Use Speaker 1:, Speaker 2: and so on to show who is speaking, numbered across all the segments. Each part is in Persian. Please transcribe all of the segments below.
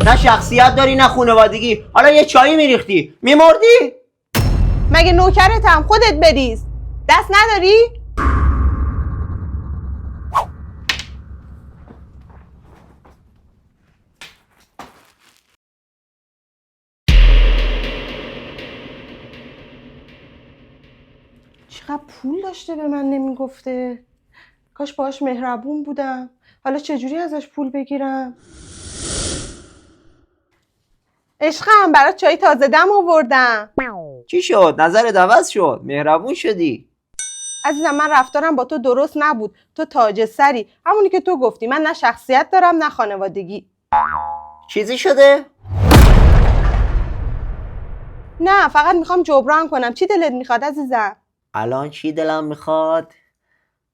Speaker 1: نه شخصیت داری نه خانوادگی. حالا یه چایی میریختی میمردی؟
Speaker 2: مگه نوکرتم؟ خودت بریز. دست نداری؟ چقدر پول داشته به من نمیگفته. کاش باهاش مهربون بودم. حالا چجوری ازش پول بگیرم؟ عشقم برات چای تازه دم آوردم.
Speaker 1: چی شد؟ نظرت عوض شد؟ مهربون شدی؟
Speaker 2: عزیزم من رفتارم با تو درست نبود. تو تاج سری، همونی که تو گفتی. من نه شخصیت دارم نه خانوادگی.
Speaker 1: چیزی شده؟
Speaker 2: نه فقط میخوام جبران کنم. چی دلت میخواد عزیزم؟
Speaker 1: الان چی دلم میخواد؟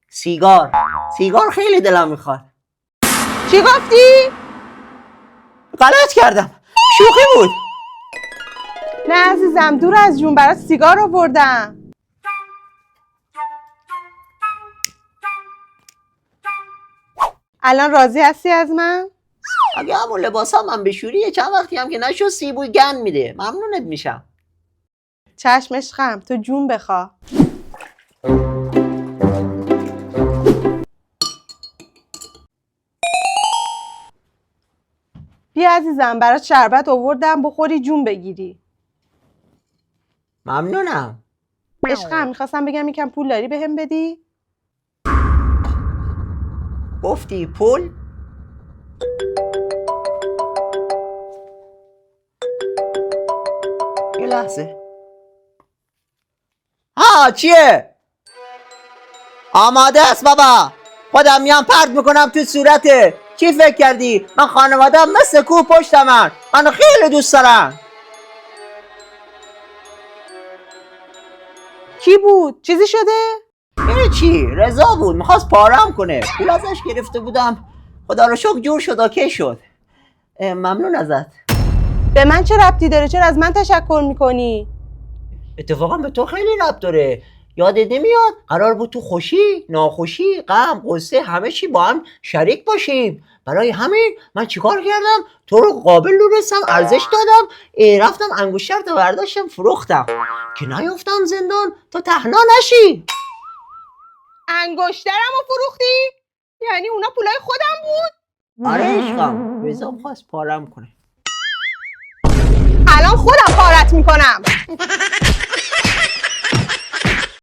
Speaker 1: سیگار خیلی دلم میخواد.
Speaker 2: چی گفتی؟
Speaker 1: غلط کردم، شوخی بود.
Speaker 2: نه عزیزم دور از جون، برات سیگار آوردم. الان راضی هستی از من؟
Speaker 1: اگه همون لباسا من بشوری چند وقتی هم که نشد سیبوی گن میده. ممنونت میشم.
Speaker 2: چشم عشقم، تو جون بخوا. بیا عزیزم برات شربت آوردم بخوری جون بگیری.
Speaker 1: ممنونم.
Speaker 2: عشقم میخواستم بگم یکم پول داری بهم بدی؟
Speaker 1: گفتی پول؟ یه لحظه. چیه؟ آماده است بابا. خودم میام پرد میکنم تو صورته. چی فکر کردی؟ من خانوادم مثل کوه پشت منو خیلی دوست دارم.
Speaker 2: کی بود؟ چیزی شده؟
Speaker 1: چی؟ رضا بود، میخواست پارم کنه. پول ازش گرفته بودم، خدا رو شکر جور شد، اوکی شد. ممنون ازت.
Speaker 2: به من چه ربطی داره؟ چرا از من تشکر میکنی؟
Speaker 1: اتفاقا به تو خیلی ربط داره. یادت نمیاد قرار بود تو خوشی، ناخوشی، غم، غصه همه چی با هم شریک باشیم؟ برای همین من چیکار کردم؟ تو رو قابل دونستم، ارزش دادم، رفتم انگشتر رو برداشتم فروختم که نیفتم زندان تو تهنا نشی.
Speaker 2: انگشترمو فروختی؟ یعنی اونا پولای خودم بود؟
Speaker 1: آره عشقم، رضا میخواست پارم کنه.
Speaker 2: الان خودم پارت میکنم.